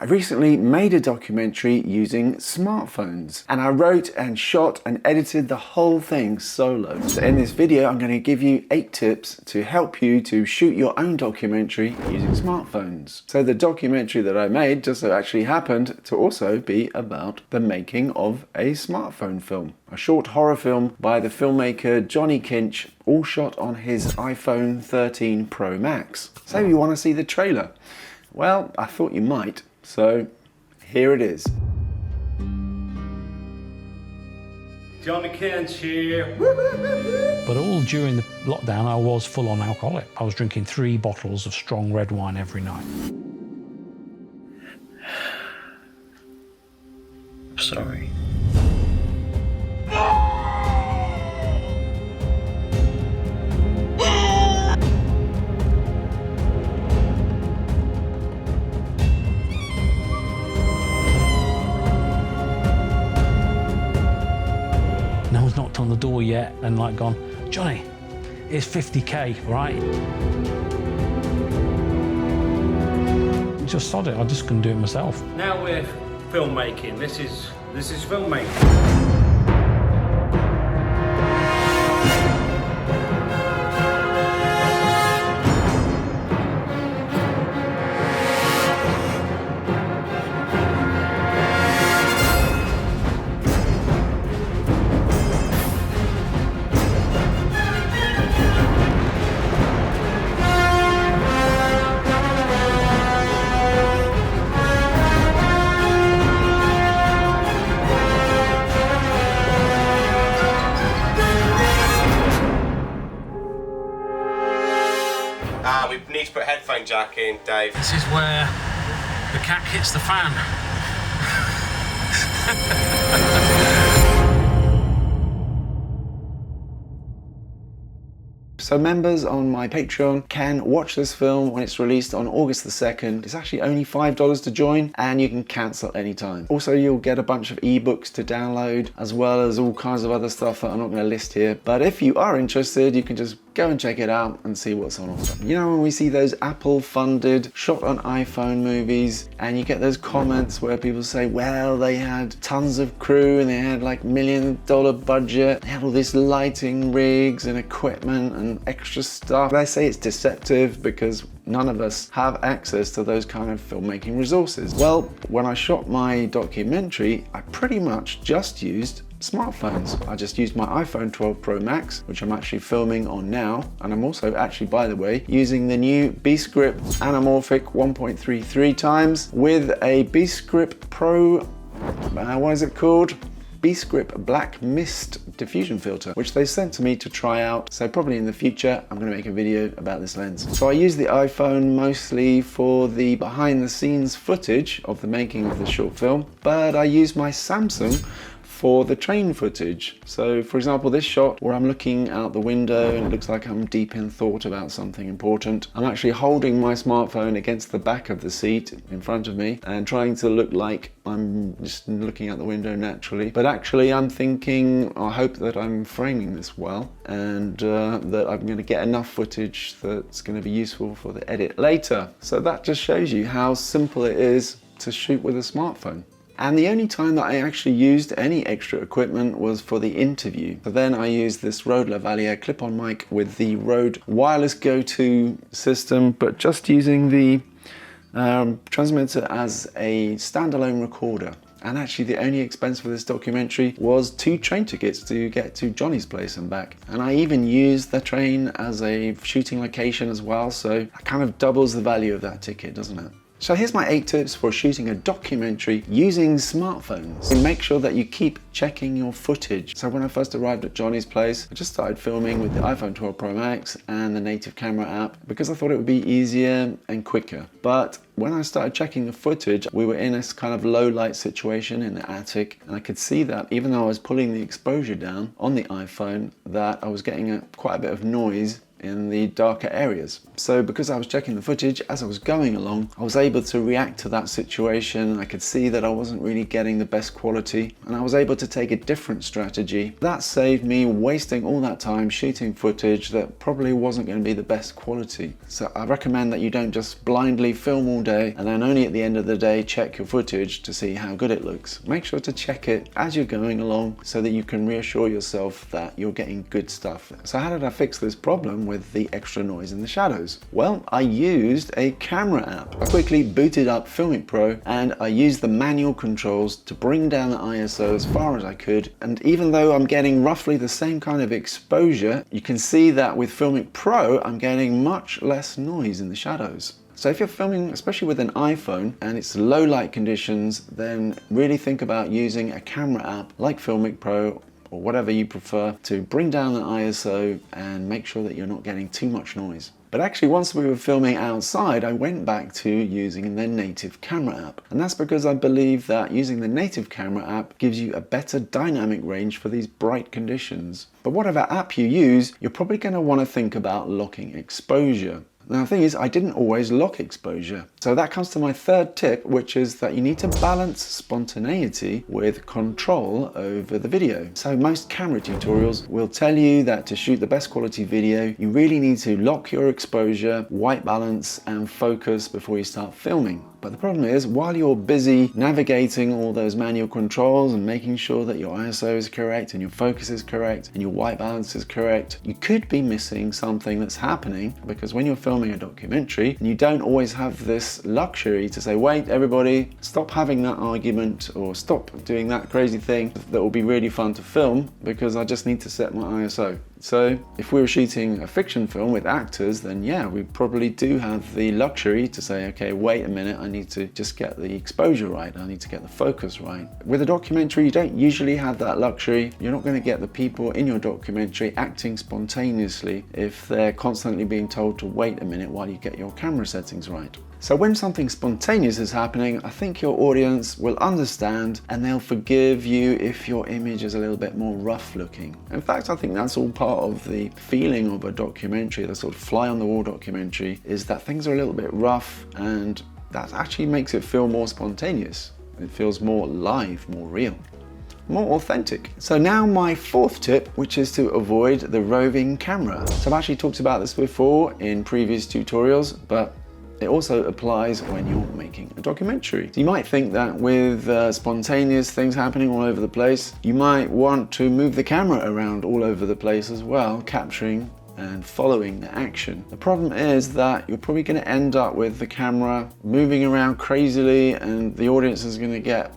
I recently made a documentary using smartphones, and I wrote and shot and edited the whole thing solo. So in this video, I'm going to give you 8 tips to help you to shoot your own documentary using smartphones. So the documentary that I made just so actually happened to also be about the making of a smartphone film. A short horror film by the filmmaker Johnny Kinch, all shot on his iPhone 13 Pro Max. So you want to see the trailer? Well, I thought you might. So, here it is. Johnny Kinch here. But all during the lockdown, I was full-on alcoholic. I was drinking 3 bottles of strong red wine every night. Sorry. No one's knocked on the door yet and like gone, Johnny, it's 50k, right? Just sod it, I just couldn't do it myself. Now we're filmmaking. This is filmmaking. We need to put a headphone jack in, Dave. This is where the cat hits the fan. So members on my Patreon can watch this film when it's released on August the 2nd. It's actually only $5 to join, and you can cancel anytime. Also, you'll get a bunch of ebooks to download, as well as all kinds of other stuff that I'm not going to list here. But if you are interested, you can just go and check it out and see what's on offer. You know, when we see those Apple-funded, shot on iPhone movies, and you get those comments where people say, well, they had tons of crew and they had like $1 million budget, they had all this lighting rigs and equipment and extra stuff. They say it's deceptive because none of us have access to those kind of filmmaking resources. Well, when I shot my documentary, I pretty much just used smartphones. I just used my iPhone 12 Pro Max, which I'm actually filming on now, and I'm also actually, by the way, using the new BEASTGRIP anamorphic 1.33 times with a BEASTGRIP Pro, what is it called? BEASTGRIP Black Mist diffusion filter, which they sent to me to try out. So probably in the future, I'm going to make a video about this lens. So I use the iPhone mostly for the behind the scenes footage of the making of the short film, but I use my Samsung for the train footage. So for example, this shot where I'm looking out the window and it looks like I'm deep in thought about something important. I'm actually holding my smartphone against the back of the seat in front of me and trying to look like I'm just looking out the window naturally. But actually I'm thinking, I hope that I'm framing this well and that I'm going to get enough footage that's going to be useful for the edit later. So that just shows you how simple it is to shoot with a smartphone. And the only time that I actually used any extra equipment was for the interview. So then I used this Rode Lavalier clip-on mic with the Rode wireless go-to system, but just using the transmitter as a standalone recorder. And actually the only expense for this documentary was 2 train tickets to get to Johnny's place and back. And I even used the train as a shooting location as well, so that kind of doubles the value of that ticket, doesn't it? So here's my 8 tips for shooting a documentary using smartphones. And make sure that you keep checking your footage. So when I first arrived at Johnny's place, I just started filming with the iPhone 12 Pro Max and the native camera app because I thought it would be easier and quicker. But when I started checking the footage, we were in this kind of low light situation in the attic, and I could see that even though I was pulling the exposure down on the iPhone, that I was getting quite a bit of noise in the darker areas. So because I was checking the footage as I was going along, I was able to react to that situation. I could see that I wasn't really getting the best quality, and I was able to take a different strategy. That saved me wasting all that time shooting footage that probably wasn't going to be the best quality. So I recommend that you don't just blindly film all day and then only at the end of the day check your footage to see how good it looks. Make sure to check it as you're going along so that you can reassure yourself that you're getting good stuff. So how did I fix this problem with the extra noise in the shadows? Well, I used a camera app. I quickly booted up Filmic Pro and I used the manual controls to bring down the ISO as far as I could. And even though I'm getting roughly the same kind of exposure, you can see that with Filmic Pro, I'm getting much less noise in the shadows. So if you're filming, especially with an iPhone, and it's low light conditions, then really think about using a camera app like Filmic Pro or whatever you prefer to bring down the ISO and make sure that you're not getting too much noise. But actually, once we were filming outside, I went back to using the native camera app. And that's because I believe that using the native camera app gives you a better dynamic range for these bright conditions. But whatever app you use, you're probably going to want to think about locking exposure. Now the thing is, I didn't always lock exposure. So that comes to my third tip, which is that you need to balance spontaneity with control over the video. So most camera tutorials will tell you that to shoot the best quality video, you really need to lock your exposure, white balance, and focus before you start filming. But the problem is, while you're busy navigating all those manual controls and making sure that your ISO is correct and your focus is correct and your white balance is correct, you could be missing something that's happening, because when you're filming a documentary, and you don't always have this luxury to say, wait, everybody, stop having that argument or stop doing that crazy thing that will be really fun to film because I just need to set my ISO. So if we were shooting a fiction film with actors, then yeah, we probably do have the luxury to say, okay, wait a minute, I need to just get the exposure right, I need to get the focus right. With a documentary, you don't usually have that luxury. You're not going to get the people in your documentary acting spontaneously if they're constantly being told to wait a minute while you get your camera settings right. So when something spontaneous is happening, I think your audience will understand and they'll forgive you if your image is a little bit more rough looking. In fact, I think that's all part of the feeling of a documentary, the sort of fly on the wall documentary, is that things are a little bit rough, and that actually makes it feel more spontaneous. It feels more live, more real, more authentic. So now my fourth tip, which is to avoid the roving camera. So I've actually talked about this before in previous tutorials, but it also applies when you're making a documentary. So you might think that with spontaneous things happening all over the place, you might want to move the camera around all over the place as well, capturing and following the action. The problem is that you're probably going to end up with the camera moving around crazily, and the audience is going to get,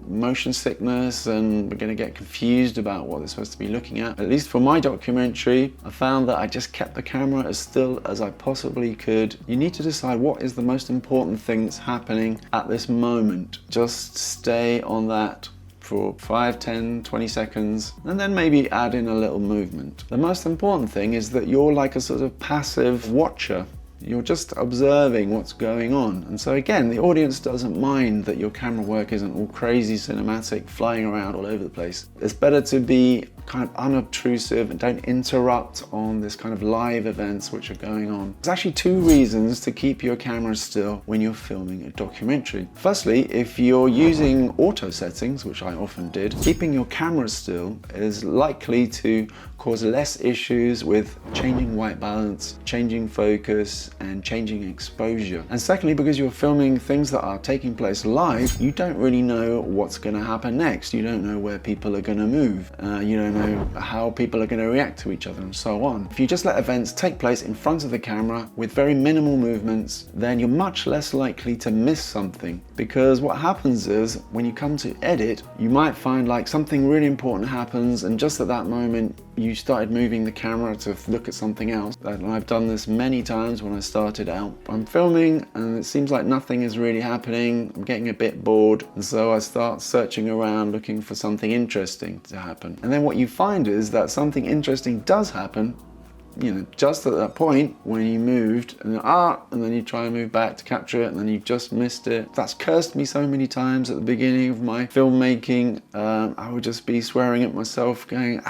motion sickness, and we're going to get confused about what they're supposed to be looking at. At least for my documentary, I found that I just kept the camera as still as I possibly could. You need to decide what is the most important thing that's happening at this moment. Just stay on that for 5, 10, 20 seconds, and then maybe add in a little movement. The most important thing is that you're like a sort of passive watcher. You're just observing what's going on. And so again, the audience doesn't mind that your camera work isn't all crazy cinematic, flying around all over the place. It's better to be kind of unobtrusive and don't interrupt on this kind of live events which are going on. There's actually two reasons to keep your camera still when you're filming a documentary. Firstly, if you're using auto settings, which I often did, keeping your camera still is likely to cause less issues with changing white balance, changing focus, and changing exposure. And secondly, because you're filming things that are taking place live, you don't really know what's going to happen next. You don't know where people are going to move. You don't know how people are going to react to each other, and so on. If you just let events take place in front of the camera with very minimal movements, then you're much less likely to miss something. Because what happens is, when you come to edit, you might find like something really important happens, and just at that moment, you started moving the camera to look at something else. And I've done this many times when I started out. I'm filming and it seems like nothing is really happening. I'm getting a bit bored, and so I start searching around looking for something interesting to happen. And then what you find is that something interesting does happen, just at that point when you moved, and then you try and move back to capture it, and then you've just missed it. That's cursed me so many times at the beginning of my filmmaking. I would just be swearing at myself, going,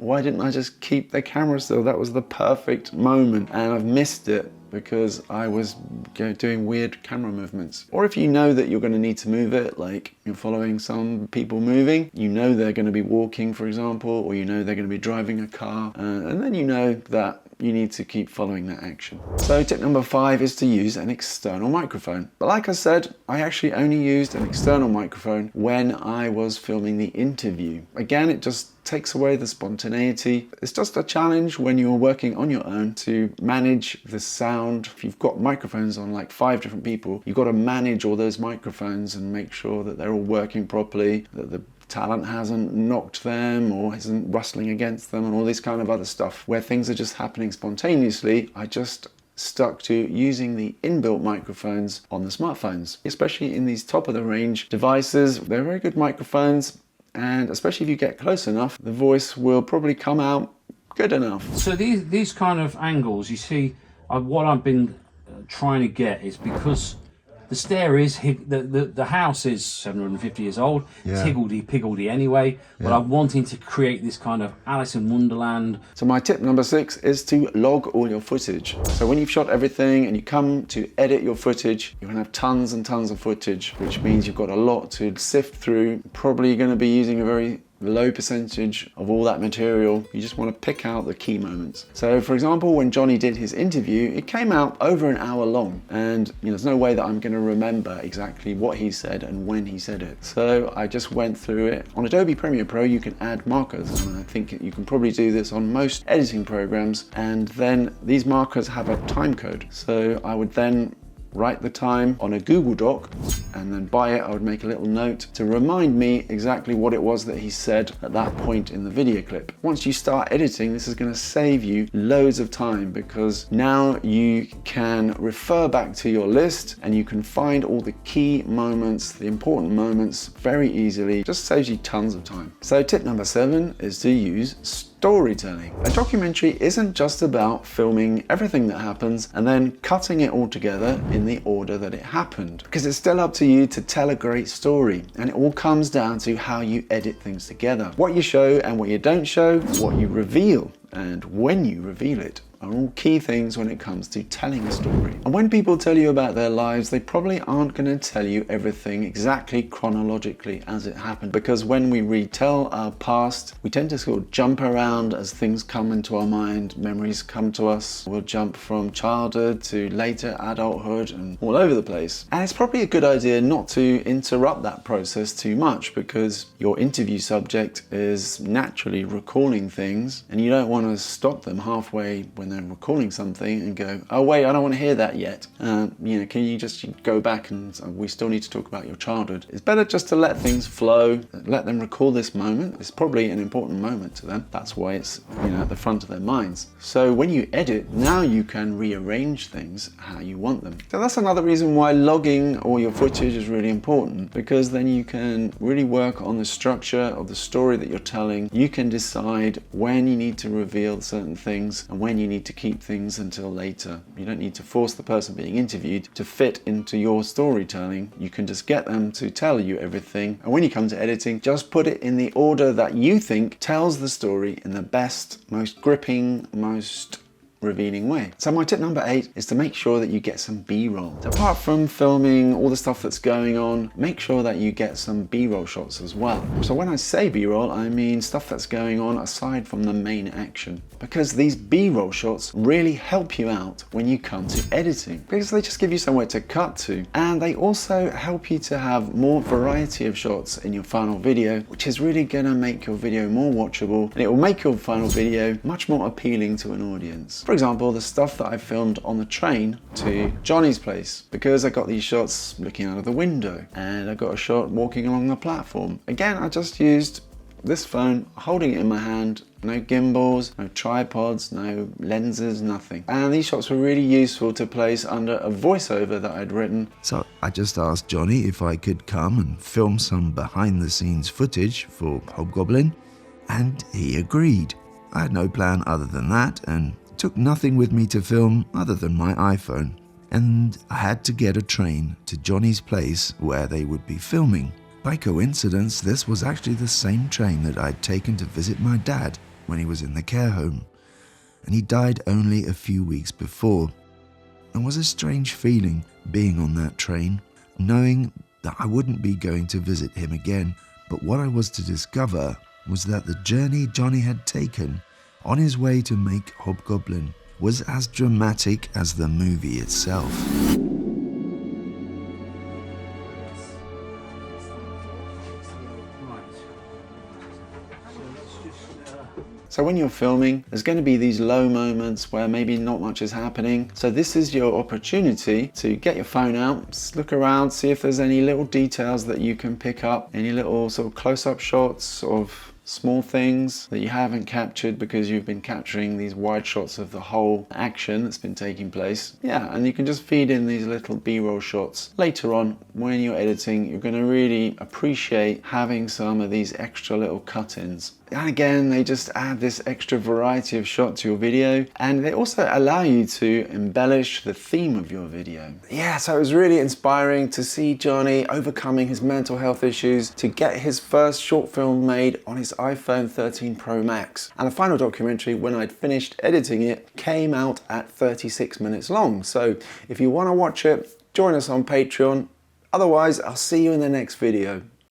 why didn't I just keep the camera still? That was the perfect moment, and I've missed it because I was doing weird camera movements. Or if you know that you're going to need to move it, like you're following some people moving, you know they're going to be walking, for example, or you know they're going to be driving a car, and then you know that you need to keep following that action. So tip number 5 is to use an external microphone. But like I said, I actually only used an external microphone when I was filming the interview. Again, it just takes away the spontaneity. It's just a challenge when you're working on your own to manage the sound. If you've got microphones on like 5 different people, you've got to manage all those microphones and make sure that they're all working properly, that the talent hasn't knocked them or isn't rustling against them and all this kind of other stuff where things are just happening spontaneously. I just stuck to using the inbuilt microphones on the smartphones, especially in these top of the range devices. They're very good microphones, and especially if you get close enough, the voice will probably come out good enough. So these kind of angles, you see, what I've been trying to get is, because the stair is, the house is 750 years old, it's higgledy-piggledy anyway, but I'm wanting to create this kind of Alice in Wonderland. So my tip number 6 is to log all your footage. So when you've shot everything and you come to edit your footage, you're gonna have tons and tons of footage, which means you've got a lot to sift through. Probably gonna be using a very low percentage of all that material. You just want to pick out the key moments. So for example, when Johnny did his interview, it came out over an hour long, and there's no way that I'm going to remember exactly what he said and when he said it. So I just went through it. On Adobe Premiere Pro, you can add markers, and I think you can probably do this on most editing programs, and then these markers have a time code. So I would then write the time on a Google Doc, and then by it I would make a little note to remind me exactly what it was that he said at that point in the video clip. Once you start editing, this is going to save you loads of time, because now you can refer back to your list and you can find all the key moments, the important moments, very easily. It just saves you tons of time. So tip number 7 is to use storytelling. A documentary isn't just about filming everything that happens and then cutting it all together in the order that it happened, because it's still up to you to tell a great story, and it all comes down to how you edit things together. What you show and what you don't show, what you reveal and when you reveal it, are all key things when it comes to telling a story. And when people tell you about their lives, they probably aren't going to tell you everything exactly chronologically as it happened, because when we retell our past, we tend to sort of jump around as things come into our mind, memories come to us. We'll jump from childhood to later adulthood and all over the place. And it's probably a good idea not to interrupt that process too much, because your interview subject is naturally recalling things, and you don't want to stop them halfway when they're recalling something and go, oh wait, I don't want to hear that yet. Can you just go back and we still need to talk about your childhood. It's better just to let things flow, let them recall this moment. It's probably an important moment to them. That's why it's at the front of their minds. So when you edit, now you can rearrange things how you want them. So that's another reason why logging all your footage is really important, because then you can really work on the structure of the story that you're telling. You can decide when you need to reveal certain things and when you need to keep things until later. You don't need to force the person being interviewed to fit into your storytelling. You can just get them to tell you everything, and when you come to editing, just put it in the order that you think tells the story in the best, most gripping, most revealing way. So my tip number 8 is to make sure that you get some B-roll. So apart from filming all the stuff that's going on, make sure that you get some B-roll shots as well. So when I say B-roll, I mean stuff that's going on aside from the main action, because these B-roll shots really help you out when you come to editing, because they just give you somewhere to cut to, and they also help you to have more variety of shots in your final video, which is really gonna make your video more watchable, and it will make your final video much more appealing to an audience. For example, the stuff that I filmed on the train to Johnny's place, because I got these shots looking out of the window, and I got a shot walking along the platform. Again, I just used this phone, holding it in my hand, no gimbals, no tripods, no lenses, nothing. And these shots were really useful to place under a voiceover that I'd written. So I just asked Johnny if I could come and film some behind the scenes footage for Hobgoblin, and he agreed. I had no plan other than that, and took nothing with me to film other than my iPhone, and I had to get a train to Johnny's place where they would be filming. By coincidence, this was actually the same train that I'd taken to visit my dad. when he was in the care home, and he died only a few weeks before. It was a strange feeling being on that train, knowing that I wouldn't be going to visit him again. But what I was to discover was that the journey Johnny had taken on his way to make Hobgoblin was as dramatic as the movie itself. So when you're filming, there's going to be these low moments where maybe not much is happening. So this is your opportunity to get your phone out, look around, see if there's any little details that you can pick up, any little sort of close-up shots of small things that you haven't captured because you've been capturing these wide shots of the whole action that's been taking place. Yeah, and you can just feed in these little B-roll shots. Later on, when you're editing, you're going to really appreciate having some of these extra little cut-ins. And again, they just add this extra variety of shot to your video, and they also allow you to embellish the theme of your video. Yeah, so it was really inspiring to see Johnny overcoming his mental health issues to get his first short film made on his iPhone 13 Pro Max. And the final documentary, when I'd finished editing it, came out at 36 minutes long. So if you want to watch it, join us on Patreon. Otherwise, I'll see you in the next video.